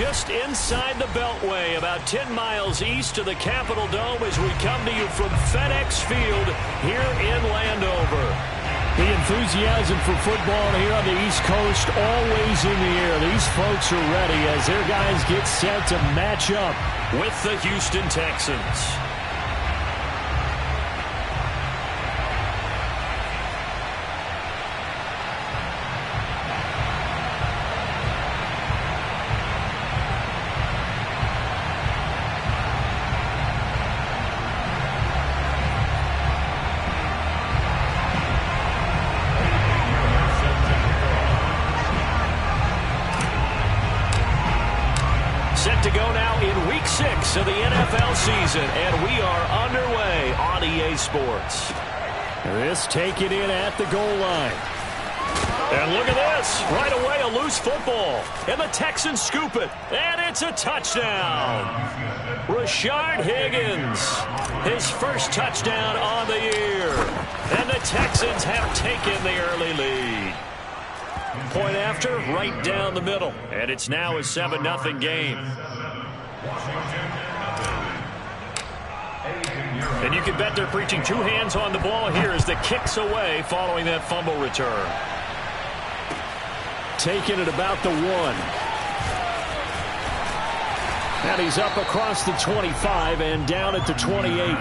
just inside the Beltway, about 10 miles east of the Capitol Dome as we come to you from FedEx Field here in Landover. The enthusiasm for football here on the East Coast always in the air. These folks are ready as their guys get set to match up with the Houston Texans. Set to go now in Week 6 of the NFL season, and we are underway on EA Sports. This taken in at the goal line. And look at this. Right away, a loose football. And the Texans scoop it. And it's a touchdown. Rashard Higgins, his first touchdown on the year. And the Texans have taken the early lead. Point after, right down the middle. And it's now a 7-0 game. And you can bet they're preaching two hands on the ball here as the kick's away following that fumble return. Taking it about the 1. And he's up across the 25 and down at the 28.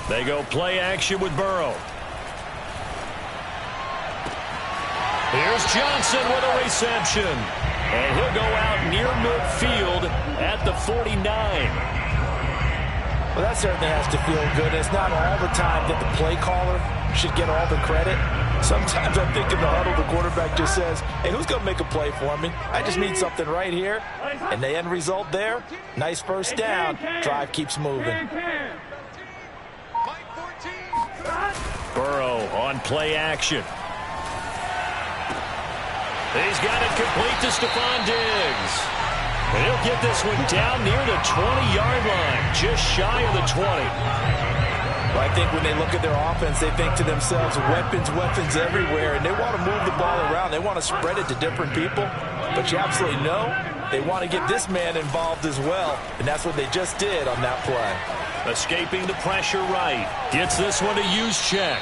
They go play action with Burrow. Here's Johnson with a reception. And he'll go out near midfield at the 49. Well, that certainly has to feel good. It's not all the time that the play caller should get all the credit. Sometimes I think in the huddle, the quarterback just says, hey, who's going to make a play for me? I just need something right here. And the end result there, nice first down. Drive keeps moving. Burrow on play action. He's got it complete to Stephon Diggs. And he'll get this one down near the 20-yard line, just shy of the 20. Well, I think when they look at their offense, they think to themselves, weapons, weapons everywhere, and they want to move the ball around. They want to spread it to different people. But you absolutely know they want to get this man involved as well, and that's what they just did on that play. Escaping the pressure right. Gets this one to use check.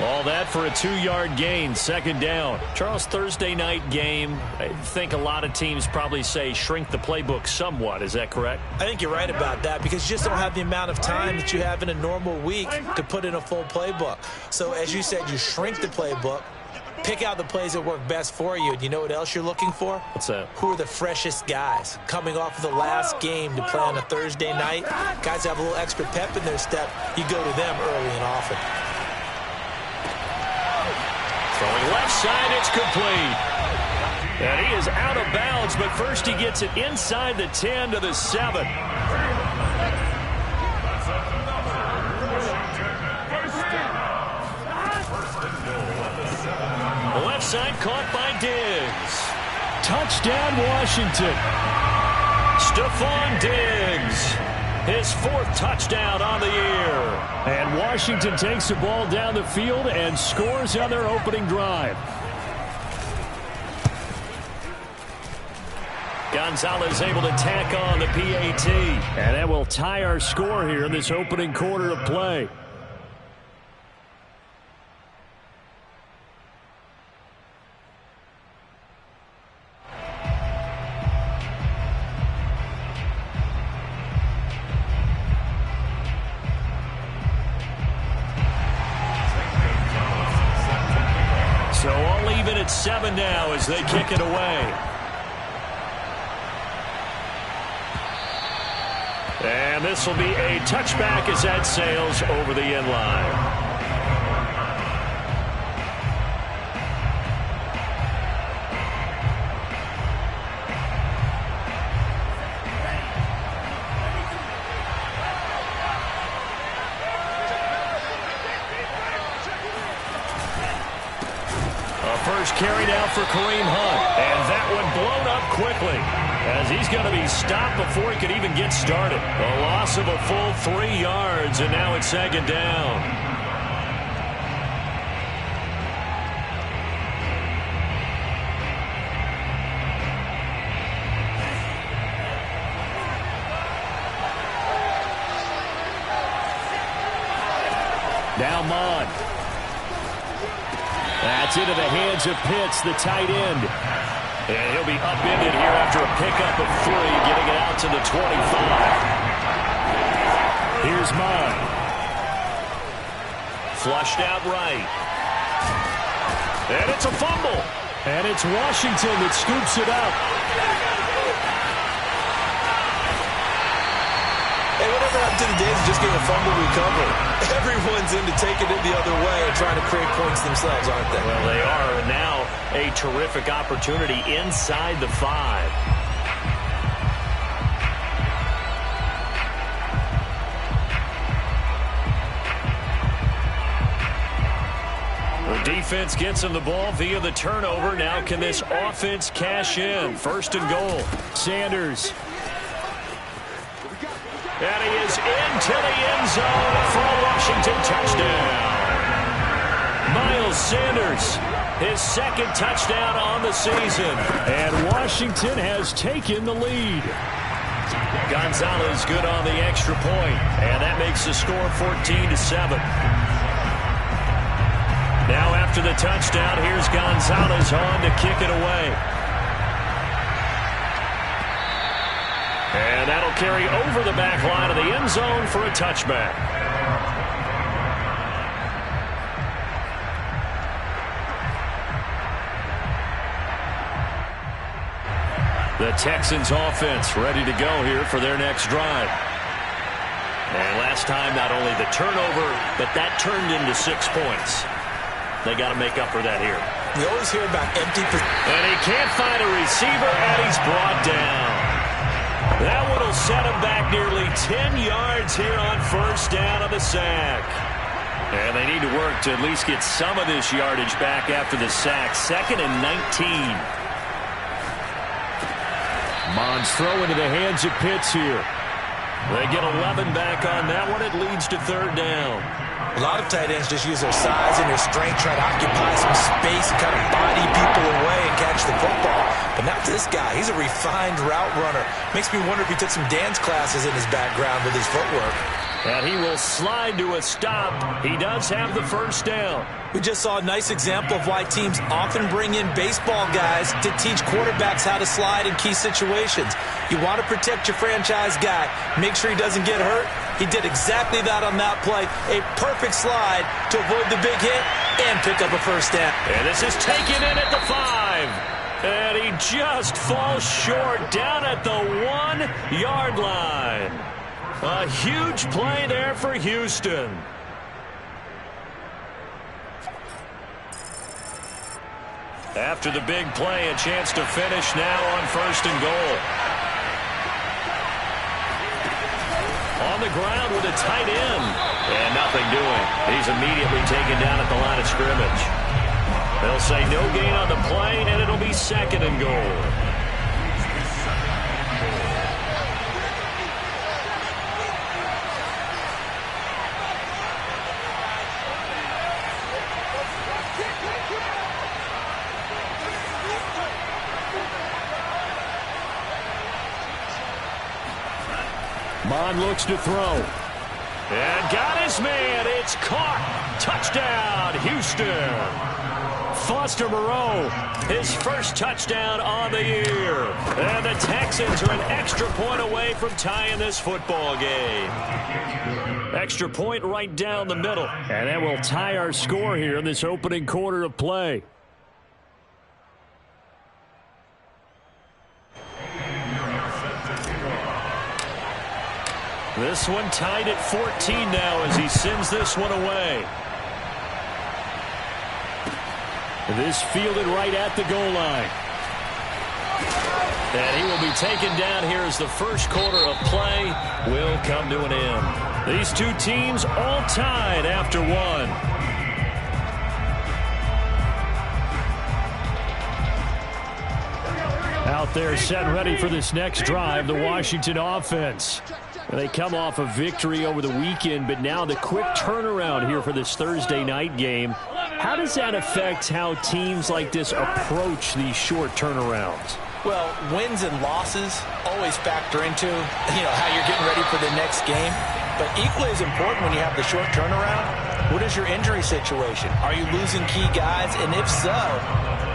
All that for a 2-yard gain, second down. Charles, Thursday night game, I think a lot of teams probably say shrink the playbook somewhat. Is that correct? I think you're right about that because you just don't have the amount of time that you have in a normal week to put in a full playbook. So as you said, you shrink the playbook, pick out the plays that work best for you. And you know what else you're looking for? What's that? Who are the freshest guys coming off of the last game to play on a Thursday night? Guys have a little extra pep in their step. You go to them early and often. Throwing left side, it's complete. And he is out of bounds, but first he gets it inside the 10 to the 7. Left side caught by Diggs. Touchdown, Washington. Stephon Diggs. His 4th touchdown on the year. And Washington takes the ball down the field and scores on their opening drive. Gonzalez able to tack on the PAT. And that will tie our score here in this opening quarter of play. So all even at 7 now as they kick it away. And this will be a touchback as that sails over the end line. carry now for Kareem Hunt. And that one blown up quickly, as he's going to be stopped before he could even get started. A loss of a full 3 yards, and now it's second down. Now Mond. That's into the hands of Pitts, the tight end. And he'll be upended here after a pickup of 3, getting it out to the 25. Here's Mond. Flushed out right. And it's a fumble. And it's Washington that scoops it up. Hey, whatever happened to the days of just getting a fumble recovery? Everyone's into taking it the other way and trying to create points themselves, aren't they? Well, they are, and now a terrific opportunity inside the 5. The defense gets him the ball via the turnover. Now can this offense cash in? First and goal. Sanders. And he is into the end zone for a Washington touchdown. Miles Sanders, his second touchdown on the season. And Washington has taken the lead. Gonzalez good on the extra point, and that makes the score 14-7. Now after the touchdown, here's Gonzalez on to kick it away. And that'll carry over the back line of the end zone for a touchback. The Texans offense ready to go here for their next drive. And last time, not only the turnover, but that turned into 6 points. They got to make up for that here. We always hear about empty positions. And he can't find a receiver, and he's brought down. That one will set him back nearly 10 yards here on first down on the sack. And they need to work to at least get some of this yardage back after the sack. 2nd and 19. Mond's throw into the hands of Pitts here. They get 11 back on that one. It leads to 3rd down. A lot of tight ends just use their size and their strength, try to occupy some space and kind of body people away and catch the football. But not this guy. He's a refined route runner. Makes me wonder if he took some dance classes in his background with his footwork. And he will slide to a stop. He does have the first down. We just saw a nice example of why teams often bring in baseball guys to teach quarterbacks how to slide in key situations. You want to protect your franchise guy. Make sure he doesn't get hurt. He did exactly that on that play. A perfect slide to avoid the big hit and pick up a first down. And this is taken in at the 5. And he just falls short down at the 1-yard line. A huge play there for Houston. After the big play, a chance to finish now on 1st and goal. On the ground with a tight end. And nothing doing. He's immediately taken down at the line of scrimmage. They'll say no gain on the play, and it'll be 2nd and goal. Mond looks to throw. And got his man. It's caught. Touchdown, Houston. Foster Moreau, his first touchdown on the year. And the Texans are an extra point away from tying this football game. Extra point right down the middle. And that will tie our score here in this opening quarter of play. This one tied at 14 now as he sends this one away. This fielded right at the goal line. And he will be taken down here as the first quarter of play will come to an end. These two teams all tied after one. Out there set and ready for this next drive, the Washington offense. They come off a victory over the weekend, but now the quick turnaround here for this Thursday night game. How does that affect how teams like this approach these short turnarounds? Well, wins and losses always factor into, how you're getting ready for the next game. But equally as important when you have the short turnaround, what is your injury situation? Are you losing key guys? And if so,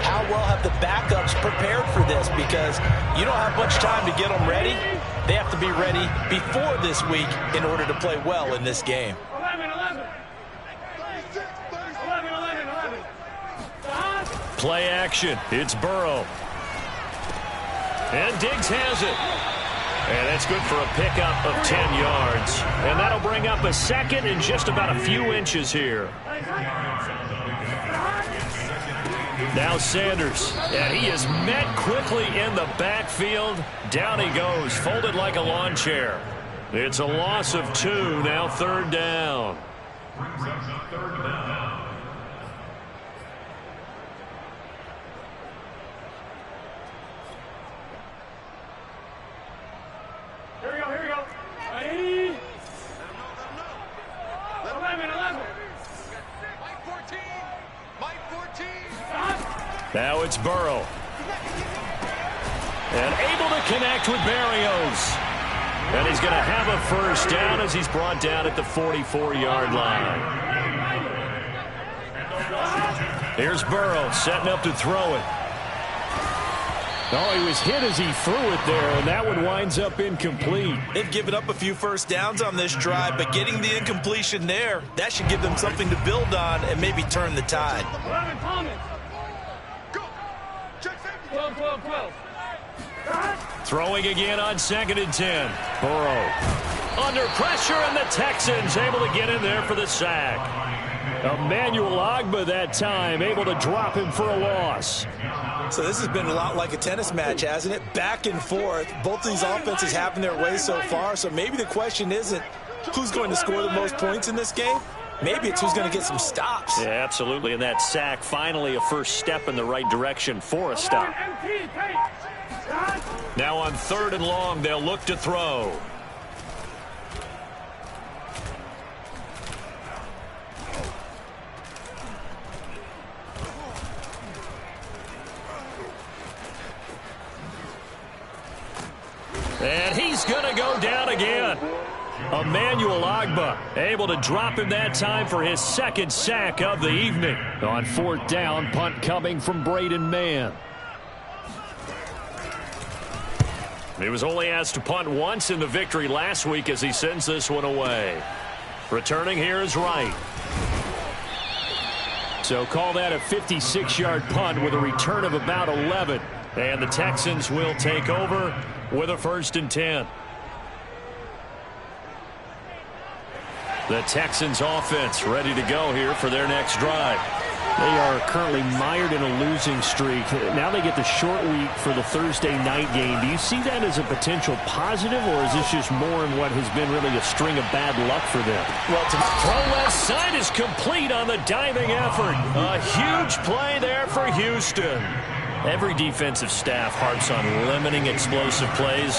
how well have the backups prepared for this? Because you don't have much time to get them ready. They have to be ready before this week in order to play well in this game. Play action. It's Burrow. And Diggs has it. And that's good for a pickup of 10 yards. And that'll bring up a second and just about a few inches here. Now Sanders. And he is met quickly in the backfield. Down he goes, folded like a lawn chair. It's a loss of 2, now 3rd down. Now it's Burrow. And able to connect with Berrios. And he's going to have a first down as he's brought down at the 44-yard line. Here's Burrow setting up to throw it. Oh, he was hit as he threw it there, and that one winds up incomplete. They've given up a few first downs on this drive, but getting the incompletion there, that should give them something to build on and maybe turn the tide. Throwing again on 2nd and 10. Burrow under pressure, and the Texans able to get in there for the sack. Emmanuel Ogbah that time, able to drop him for a loss. So this has been a lot like a tennis match, hasn't it? Back and forth. Both of these offenses having their way so far. So maybe the question isn't who's going to score the most points in this game. Maybe it's who's going to get some stops. Yeah, absolutely. And that sack, finally a first step in the right direction for a stop. Now on 3rd and long, they'll look to throw. And he's going to go down again. Emmanuel Ogbah able to drop him that time for his 2nd sack of the evening. On 4th down, punt coming from Braden Mann. He was only asked to punt once in the victory last week as he sends this one away. Returning here is Wright. So call that a 56-yard punt with a return of about 11. And the Texans will take over with a 1st and 10. The Texans offense ready to go here for their next drive. They are currently mired in a losing streak. Now they get the short week for the Thursday night game. Do you see that as a potential positive, or is this just more in what has been really a string of bad luck for them? Well, to throw left side is complete on the diving effort. A huge play there for Houston. Every defensive staff harps on limiting explosive plays.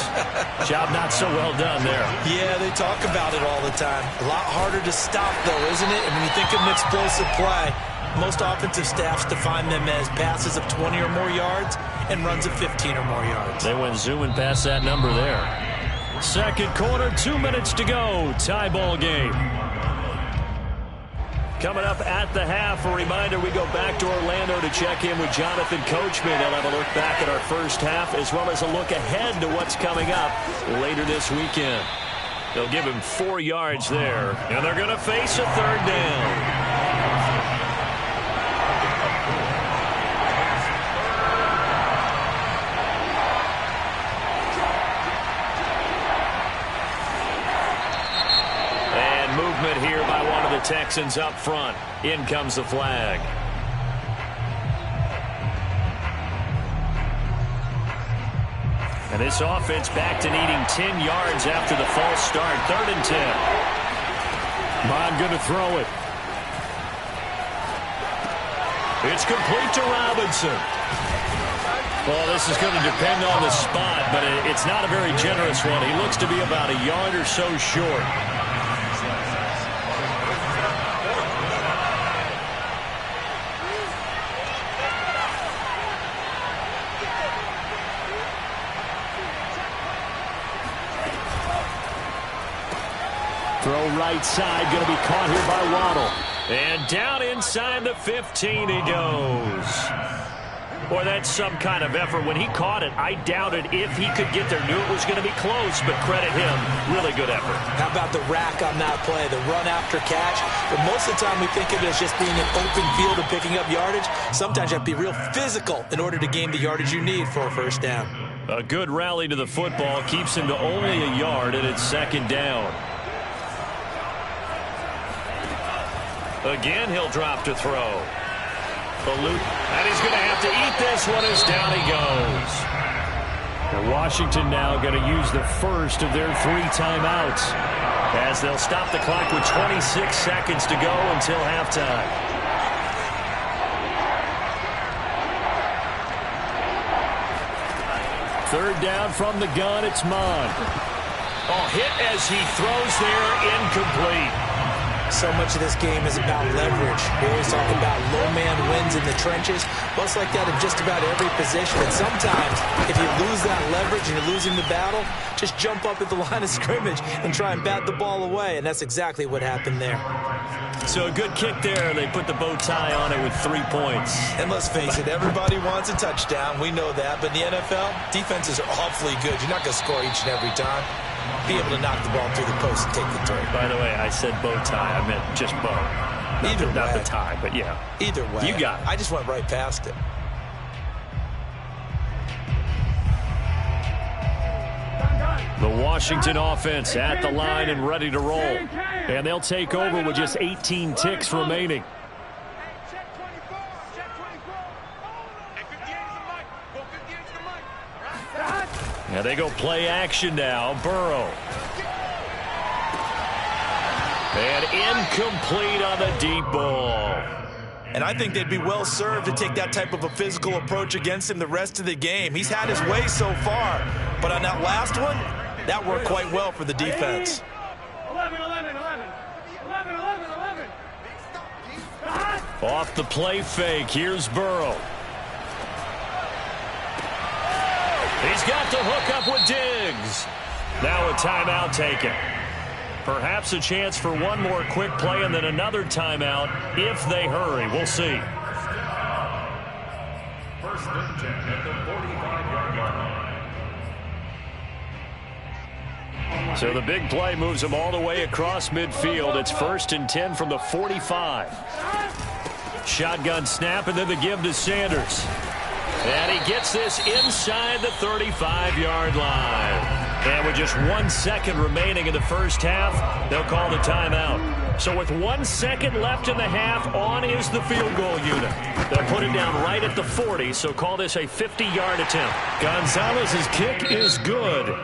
Job not so well done there. Yeah, they talk about it all the time. A lot harder to stop, though, isn't it? And when you think of an explosive play, most offensive staffs define them as passes of 20 or more yards and runs of 15 or more yards. They went zooming past that number there. 2nd quarter, 2 minutes to go. Tie ball game. Coming up at the half, a reminder, we go back to Orlando to check in with Jonathan Coachman. They'll have a look back at our first half as well as a look ahead to what's coming up later this weekend. They'll give him 4 yards there, and they're going to face a 3rd down. Here by one of the Texans up front. In comes the flag. And this offense back to needing 10 yards after the false start. 3rd and 10. Bond going to throw it. It's complete to Robinson. Well, this is going to depend on the spot, but it's not a very generous one. He looks to be about a yard or so short. Throw right side, going to be caught here by Waddle. And down inside the 15 he goes. Boy, that's some kind of effort. When he caught it, I doubted if he could get there. Knew it was going to be close, but credit him. Really good effort. How about the rack on that play, the run after catch? But most of the time we think of it as just being an open field and picking up yardage. Sometimes you have to be real physical in order to gain the yardage you need for a first down. A good rally to the football keeps him to only a yard, and it's second down. Again, he'll drop to throw. And he's going to have to eat this one as down he goes. And Washington now going to use the first of their 3 timeouts as they'll stop the clock with 26 seconds to go until halftime. Third down from the gun, it's Mon. Oh, hit as he throws there, incomplete. So much of this game is about leverage. We always talk about low man wins in the trenches. Well, it's like that in just about every position. And sometimes, if you lose that leverage and you're losing the battle, just jump up at the line of scrimmage and try and bat the ball away. And that's exactly what happened there. So a good kick there. They put the bow tie on it with 3 points. And let's face it, everybody wants a touchdown. We know that. But in the NFL, defenses are awfully good. You're not going to score each and every time. Be able to knock the ball through the post and take the turn. By the way, I said bow tie. I meant just bow. Not the tie, but yeah. Either way. You got it. I just went right past it. The Washington offense at the line and ready to roll. And they'll take over with just 18 ticks remaining. And they go play action now. Burrow. And incomplete on the deep ball. And I think they'd be well served to take that type of a physical approach against him the rest of the game. He's had his way so far. But on that last one, that worked quite well for the defense. 11. Off the play fake. Here's Burrow. He's got the hook up with Diggs. Now a timeout taken. Perhaps a chance for one more quick play and then another timeout if they hurry. We'll see. First and 10 at the 45-yard line. So the big play moves them all the way across midfield. It's first and 10 from the 45. Shotgun snap and then the give to Sanders. And he gets this inside the 35-yard line. And with just 1 second remaining in the first half, they'll call the timeout. So with 1 second left in the half, on is the field goal unit. They'll put it down right at the 40, so call this a 50-yard attempt. Gonzalez's kick is good.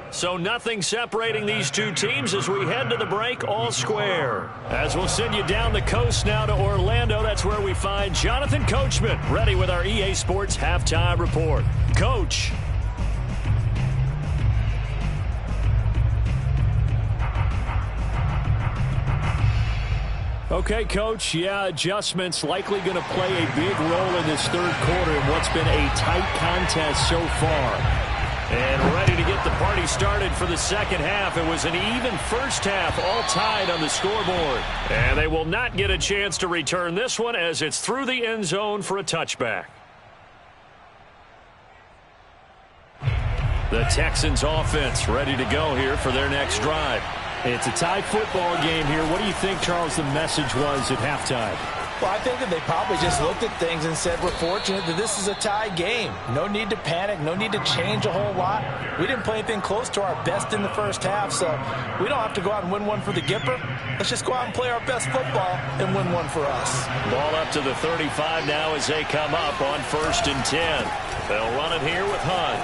So nothing separating these two teams as we head to the break, all square. As we'll send you down the coast now to Orlando, that's where we find Jonathan Coachman, ready with our EA Sports Halftime Report. Coach. Okay, Coach, yeah, adjustments likely going to play a big role in this third quarter in what's been a tight contest so far. And ready to get the party started for the second half. It was an even first half, all tied on the scoreboard. And they will not get a chance to return this one as it's through the end zone for a touchback. The Texans offense ready to go here for their next drive. It's a tie football game here. What do you think, Charles, the message was at halftime? Well, I think that they probably just looked at things and said, we're fortunate that this is a tie game. No need to panic. No need to change a whole lot. We didn't play anything close to our best in the first half, so we don't have to go out and win one for the Gipper. Let's just go out and play our best football and win one for us. Ball up to the 35 now as they come up on first and 10. They'll run it here with Hunt.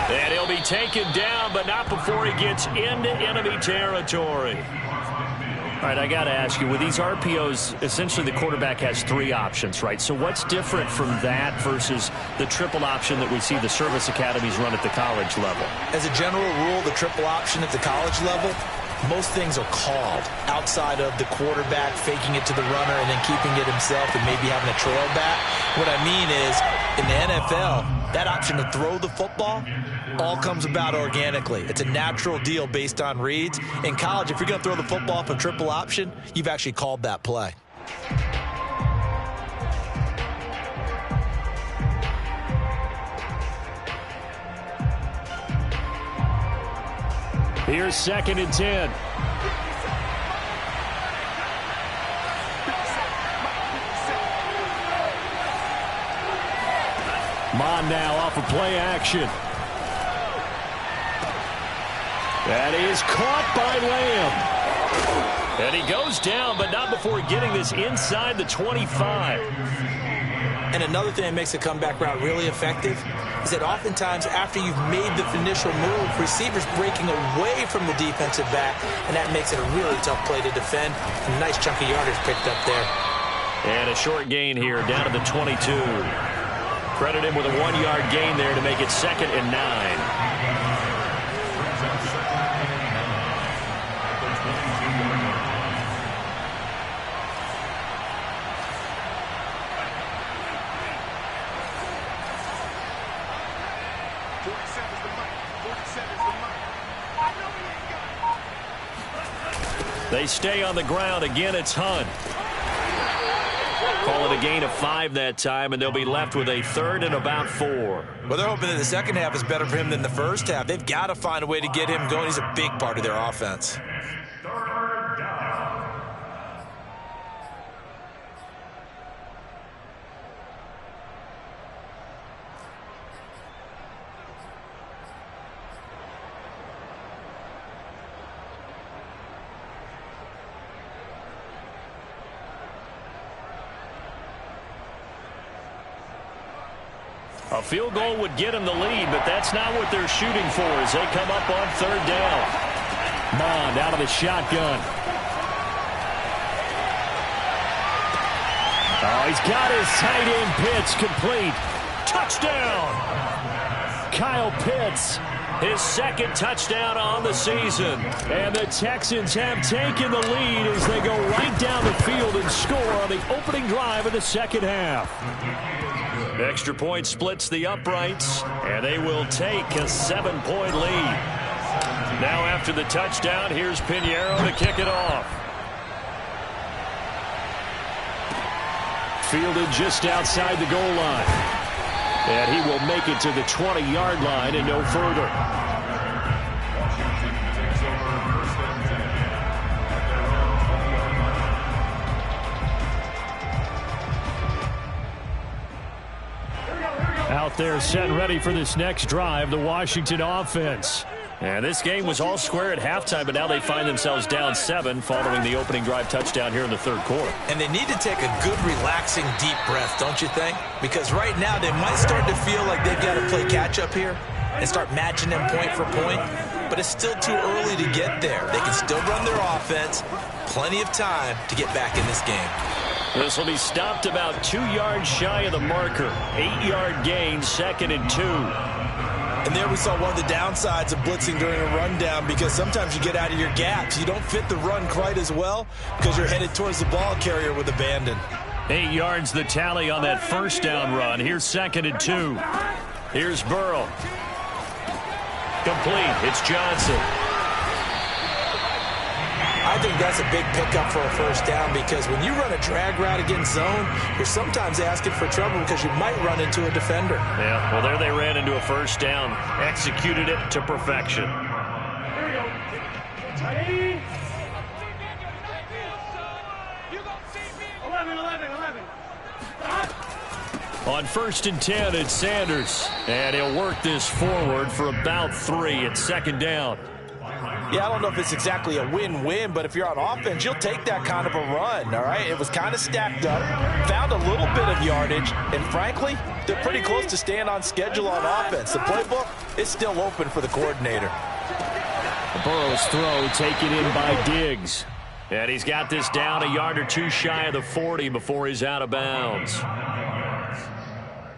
And he'll be taken down, but not before he gets into enemy territory. All right, I got to ask you, with these RPOs, essentially the quarterback has 3 options, right? So what's different from that versus the triple option that we see the service academies run at the college level? As a general rule, the triple option at the college level, most things are called outside of the quarterback faking it to the runner and then keeping it himself and maybe having a trail back. What I mean is, in the NFL, that option to throw the football all comes about organically. It's a natural deal based on reads. In college, if you're going to throw the football off a triple option, you've actually called that play. Here's 2nd and 10. Mon now off of play action. That is caught by Lamb. And he goes down, but not before getting this inside the 25. And another thing that makes a comeback route really effective is that oftentimes after you've made the initial move, receivers breaking away from the defensive back, and that makes it a really tough play to defend. A nice chunk of yardage picked up there. And a short gain here down to the 22. Credit him with a 1-yard gain there to make it 2nd and 9. They stay on the ground. Again, it's Hunt. Call it a gain of 5 that time, and they'll be left with a 3rd and about 4. Well, they're hoping that the second half is better for him than the first half. They've got to find a way to get him going. He's a big part of their offense. A field goal would get him the lead, but that's not what they're shooting for as they come up on 3rd down. Mond out of the shotgun. Oh, he's got his tight end Pitts complete. Touchdown! Kyle Pitts, his 2nd touchdown on the season. And the Texans have taken the lead as they go right down the field and score on the opening drive of the 2nd half. Extra point splits the uprights, and they will take a 7-point lead. Now after the touchdown, here's Pinheiro to kick it off. Fielded just outside the goal line. And he will make it to the 20-yard line and no further. Out there set and ready for this next drive, the Washington offense. And this game was all square at halftime, but now they find themselves down 7 following the opening drive touchdown here in the 3rd quarter. And they need to take a good, relaxing, deep breath, don't you think? Because right now they might start to feel like they've got to play catch-up here and start matching them point for point. But it's still too early to get there. They can still run their offense. Plenty of time to get back in this game. This will be stopped about 2 yards shy of the marker. 8-yard gain, 2nd and 2. And there we saw one of the downsides of blitzing during a rundown, because sometimes you get out of your gaps. You don't fit the run quite as well because you're headed towards the ball carrier with abandon. 8 yards the tally on that 1st down run. Here's 2nd and 2. Here's Burrow. Complete. It's Johnson. I think that's a big pickup for a 1st down, because when you run a drag route against zone, you're sometimes asking for trouble because you might run into a defender. Yeah, well, there they ran into a 1st down. Executed it to perfection. On 1st and 10, it's Sanders. And he'll work this forward for about 3 at 2nd down. Yeah, I don't know if it's exactly a win-win, but if you're on offense, you'll take that kind of a run, all right? It was kind of stacked up, found a little bit of yardage, and frankly, they're pretty close to staying on schedule on offense. The playbook is still open for the coordinator. Burrow's throw taken in by Diggs. And he's got this down a yard or two shy of the 40 before he's out of bounds.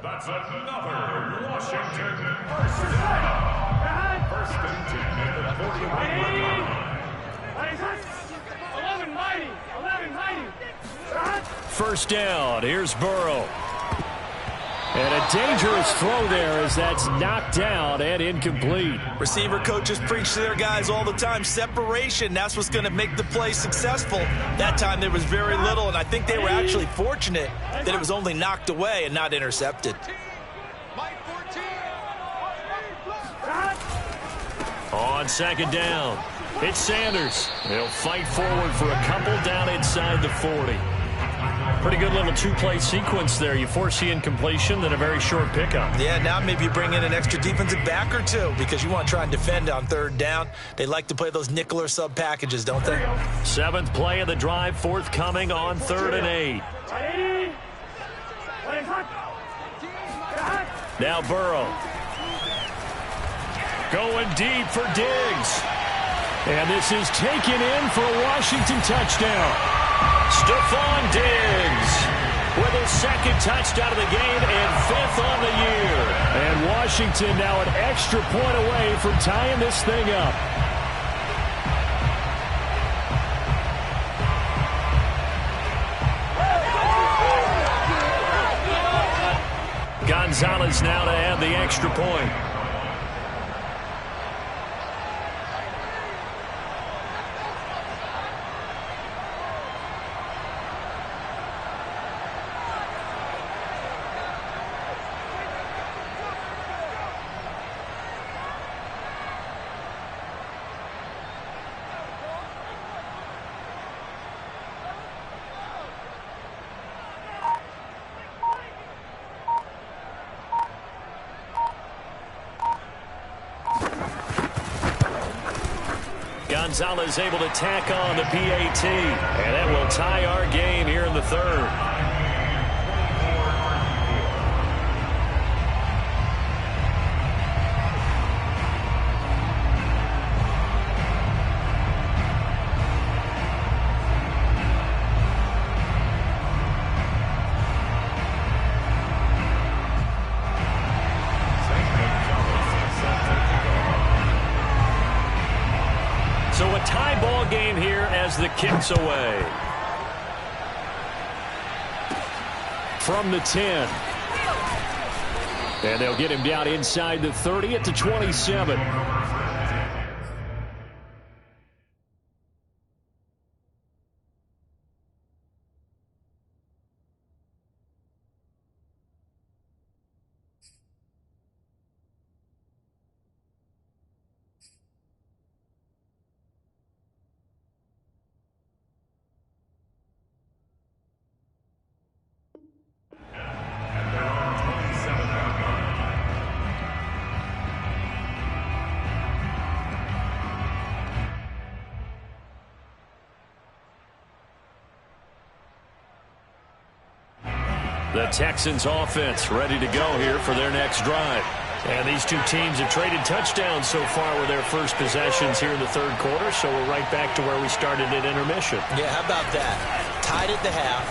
That's another Washington first down. First and 10 at the 41-yard line. First down. Here's Burrow. And a dangerous throw there as that's knocked down and incomplete. Receiver coaches preach to their guys all the time. Separation, that's what's going to make the play successful. That time there was very little, and I think they were actually fortunate that it was only knocked away and not intercepted. On second down, it's Sanders. He'll fight forward for a couple down inside the 40. Pretty good little two-play sequence there. You force the incompletion, then a very short pickup. Yeah, now maybe you bring in an extra defensive back or two because you want to try and defend on third down. They like to play those nickel or sub packages, don't they? Seventh play of the drive, forthcoming on 3rd and 8. Now Burrow. Going deep for Diggs. And this is taken in for a Washington touchdown. Stephon Diggs with his second touchdown of the game and 5th on the year. And Washington now an extra point away from tying this thing up. Gonzalez now to add the extra point. Gonzalez able to tack on the PAT, and that will tie our game here in the 3rd. So a tie ball game here as the kick's away. From the 10. And they'll get him down inside the 30 at the 27. The Texans offense ready to go here for their next drive. And these two teams have traded touchdowns so far with their first possessions here in the 3rd quarter, so we're right back to where we started at intermission. Yeah, how about that? Tied at the half,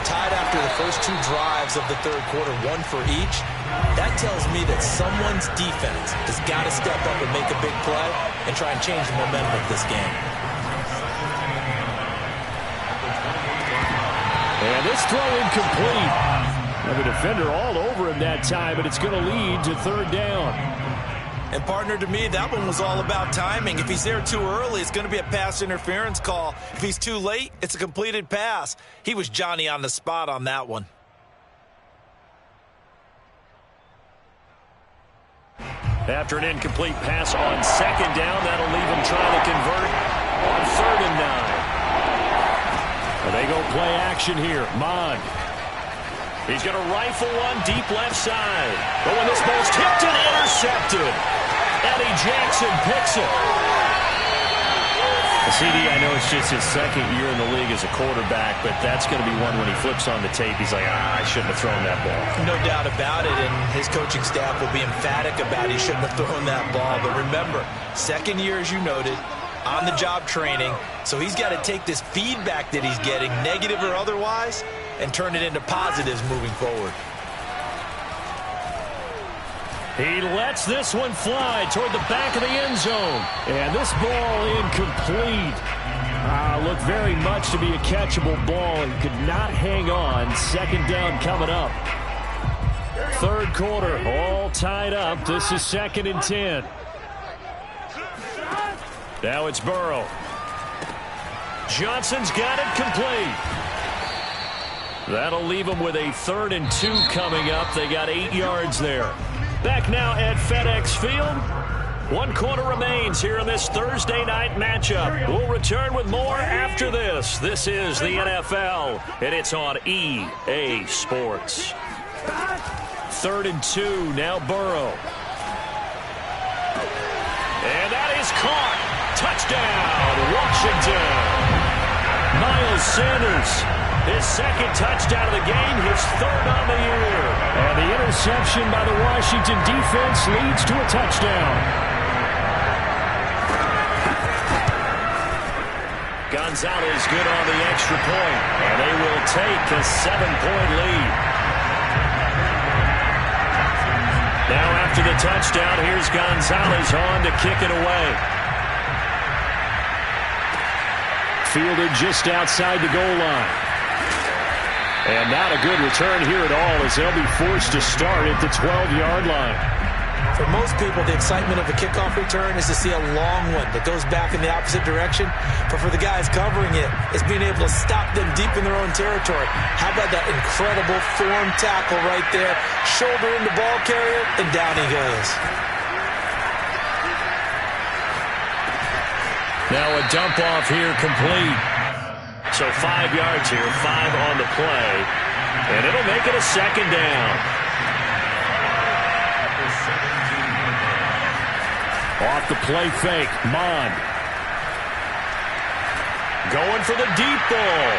tied after the first 2 drives of the 3rd quarter, 1 for each. That tells me that someone's defense has got to step up and make a big play and try and change the momentum of this game. And this throw incomplete. And the defender all over him that time, but it's going to lead to 3rd down. And partner, to me, that one was all about timing. If he's there too early, it's going to be a pass interference call. If he's too late, it's a completed pass. He was Johnny on the spot on that one. After an incomplete pass on 2nd down, that'll leave him trying to convert on 3rd and 9. And they go play action here. Mond. He's going to rifle one deep left side. But when this ball's tipped and intercepted, Eddie Jackson picks it. CD, I know it's just his 2nd year in the league as a quarterback, but that's going to be one when he flips on the tape. He's like, I shouldn't have thrown that ball. No doubt about it, and his coaching staff will be emphatic about he shouldn't have thrown that ball. But remember, 2nd year, as you noted, on-the-job training, so he's got to take this feedback that he's getting, negative or otherwise, and turn it into positives moving forward. He lets this one fly toward the back of the end zone. And this ball incomplete. Looked very much to be a catchable ball and could not hang on. Second down coming up. Third quarter, all tied up. This is 2nd and 10. Now it's Burrow. Johnson's got it complete. That'll leave them with a 3rd and 2 coming up. They got 8 yards there. Back now at FedEx Field. 1 quarter remains here in this Thursday night matchup. We'll return with more after this. This is the NFL, and it's on EA Sports. 3rd and 2, now Burrow. And that is caught. Touchdown, Washington. Miles Sanders, his 2nd touchdown of the game, his 3rd on the year. And the interception by the Washington defense leads to a touchdown. Gonzalez good on the extra point, and they will take a 7-point lead. Now after the touchdown, here's Gonzalez on to kick it away. Fielded just outside the goal line. And not a good return here at all as they'll be forced to start at the 12-yard line. For most people, the excitement of a kickoff return is to see a long one that goes back in the opposite direction. But for the guys covering it, it's being able to stop them deep in their own territory. How about that incredible form tackle right there? Shoulder in the ball carrier, and down he goes. Now a dump off here complete. So 5 yards here, 5 on the play. And it'll make it a 2nd down. Off the play fake, Mond. Going for the deep ball.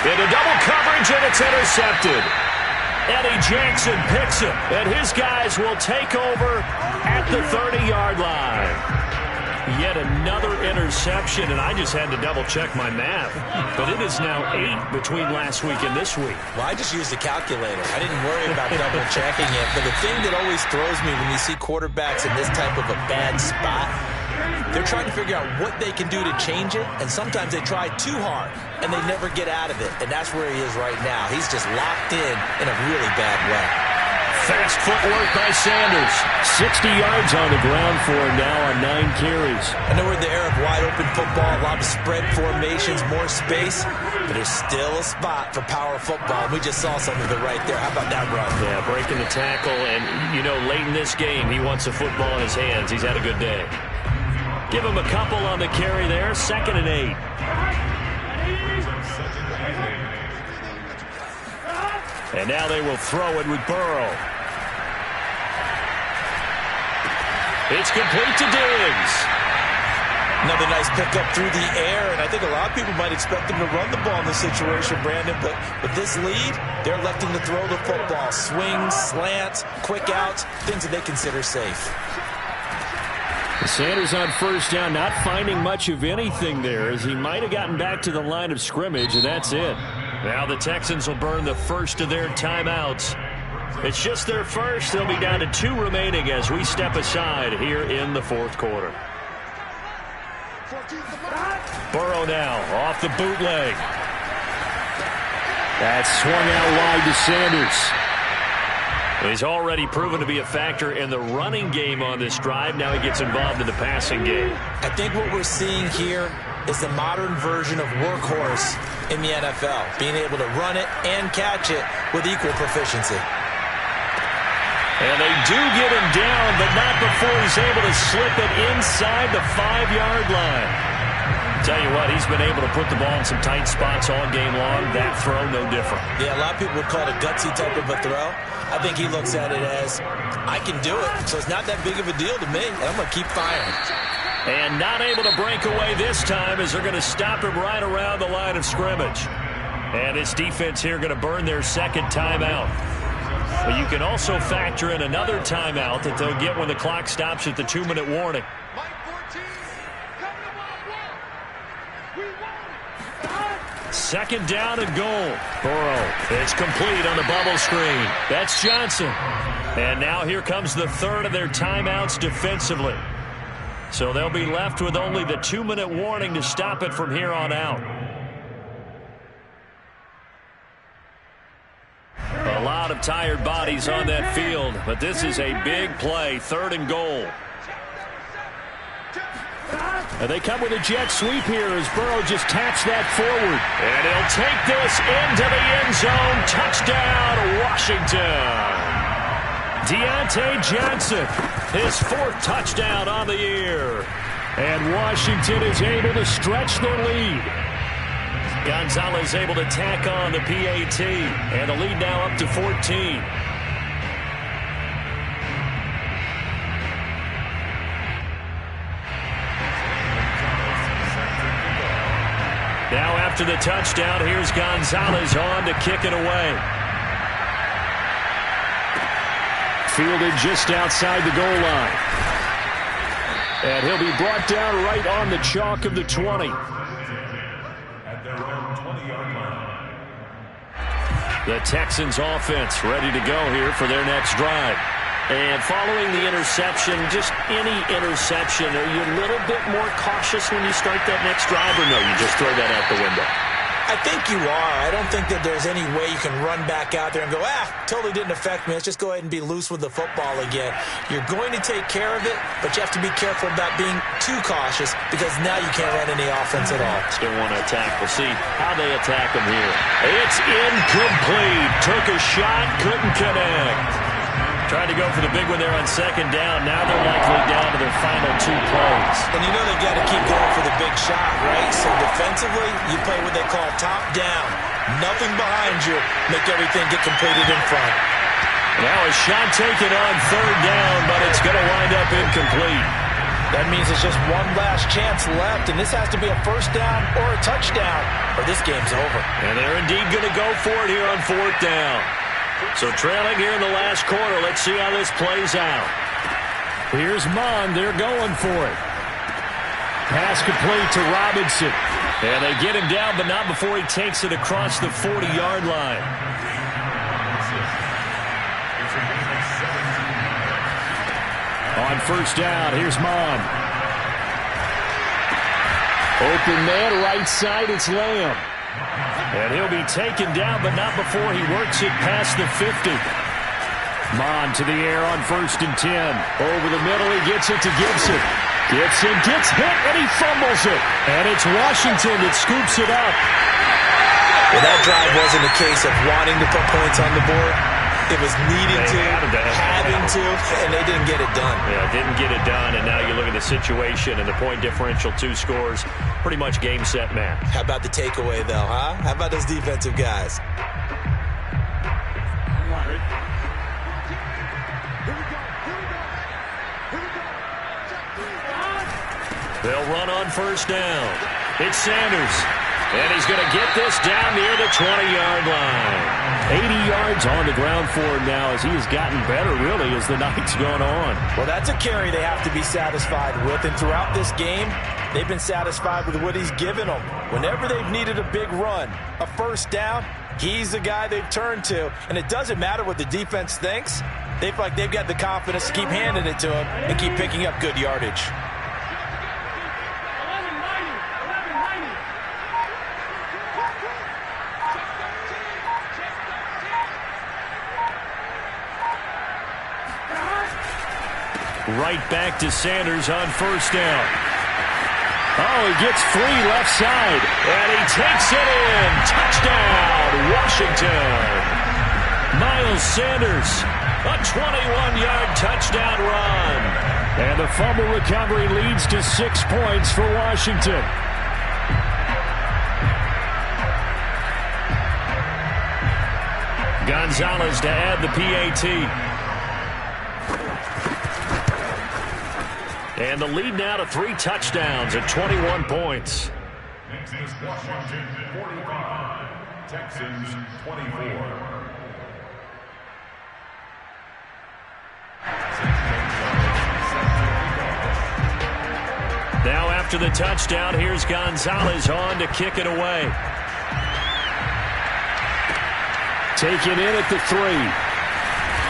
Into double coverage, and it's intercepted. Eddie Jackson picks him, and his guys will take over at the 30-yard line. Yet another interception, and I just had to double-check my math. But it is now 8 between last week and this week. Well, I just used a calculator. I didn't worry about double-checking it. But the thing that always throws me when you see quarterbacks in this type of a bad spot, they're trying to figure out what they can do to change it, and sometimes they try too hard, and they never get out of it. And that's where he is right now. He's just locked in a really bad way. Fast footwork by Sanders. 60 yards on the ground for him now on 9 carries. I know we're in the era of wide-open football, a lot of spread formations, more space, but there's still a spot for power football. We just saw some of it right there. How about that run? Yeah, breaking the tackle, and, you know, late in this game, he wants the football in his hands. He's had a good day. Give him a couple on the carry there. 2nd and 8. And now they will throw it with Burrow. It's complete to Diggs. Another nice pickup through the air, and I think a lot of people might expect him to run the ball in this situation, Brandon, but with this lead, they're electing to throw the football. Swings, slants, quick outs, things that they consider safe. Sanders on 1st down, not finding much of anything there, as he might have gotten back to the line of scrimmage, and that's it. Now the Texans will burn the first of their timeouts. It's just their first. They'll be down to 2 remaining as we step aside here in the 4th quarter. Burrow now off the bootleg. That's swung out wide to Sanders. He's already proven to be a factor in the running game on this drive. Now he gets involved in the passing game. I think what we're seeing here is the modern version of workhorse in the NFL, being able to run it and catch it with equal proficiency. And they do get him down, but not before he's able to slip it inside the 5-yard line. Tell you what, he's been able to put the ball in some tight spots all game long. That throw, no different. Yeah, a lot of people would call it a gutsy type of a throw. I think he looks at it as, I can do it, so it's not that big of a deal to me, and I'm going to keep firing. And not able to break away this time as they're going to stop him right around the line of scrimmage. And this defense here going to burn their 2nd timeout. But you can also factor in another timeout that they'll get when the clock stops at the 2-minute warning. Second down and goal. Burrow. It's complete on the bubble screen. That's Johnson. And now here comes the third of their timeouts defensively. So they'll be left with only the 2-minute warning to stop it from here on out. A lot of tired bodies on that field, but this is a big play, 3rd and goal. And they come with a jet sweep here as Burrow just taps that forward. And he'll take this into the end zone. Touchdown, Washington. Deontay Johnson, his 4th touchdown on the year. And Washington is able to stretch their lead. Gonzalez able to tack on the PAT. And the lead now up to 14. Now after the touchdown, here's Gonzalez on to kick it away. Fielded just outside the goal line. And he'll be brought down right on the chalk of the 20. At their own 20-yard line. The Texans offense ready to go here for their next drive. And following the interception, just any interception, are you a little bit more cautious when you start that next drive, or no, you just throw that out the window? I think you are. I don't think that there's any way you can run back out there and go, totally didn't affect me. Let's just go ahead and be loose with the football again. You're going to take care of it, but you have to be careful about being too cautious because now you can't run any offense at all. Still want to attack. We'll see how they attack them here. It's incomplete. Took a shot, couldn't connect. Tried to go for the big one there on 2nd down. Now they're likely down to their final 2 plays. And you know they've got to keep going for the big shot, right? So defensively, you play what they call top down. Nothing behind you. Make everything get completed in front. Now a shot taken on 3rd down, but it's going to wind up incomplete. That means it's just one last chance left, and this has to be a 1st down or a touchdown, or this game's over. And they're indeed going to go for it here on 4th down. So trailing here in the last quarter. Let's see how this plays out. Here's Mond. They're going for it. Pass complete to Robinson. And they get him down, but not before he takes it across the 40-yard line. On 1st down, here's Mond. Open man, right side, it's Lamb. And he'll be taken down, but not before he works it past the 50. Mond to the air on 1st and 10. Over the middle, he gets it to Gibson. Gibson gets hit, and he fumbles it. And it's Washington that scoops it up. Well, that drive wasn't a case of wanting to put points on the board. It was needing to, having to, and they didn't get it done. Yeah, didn't get it done, and now you look at the situation and the point differential, 2 scores, pretty much game, set, match. How about the takeaway, though, huh? How about those defensive guys? They'll run on 1st down. It's Sanders. And he's going to get this down near the 20-yard line. 80 yards on the ground for him now as he has gotten better, really, as the night's gone on. Well, that's a carry they have to be satisfied with. And throughout this game, they've been satisfied with what he's given them. Whenever they've needed a big run, a 1st down, he's the guy they've turned to. And it doesn't matter what the defense thinks. They feel like they've got the confidence to keep handing it to him and keep picking up good yardage. Right back to Sanders on 1st down. Oh, he gets free left side. And he takes it in. Touchdown, Washington. Miles Sanders, a 21-yard touchdown run. And the fumble recovery leads to 6 points for Washington. Gonzalez to add the PAT. And the lead now to 3 touchdowns at 21 points. Next is Washington 45, Texans 24. Now after the touchdown, here's Gonzalez on to kick it away. Taken in at the 3.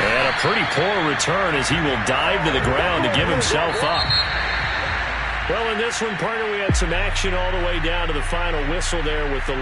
And a pretty poor return as he will dive to the ground to give himself up. Well, in this one, partner, we had some action all the way down to the final whistle there with the late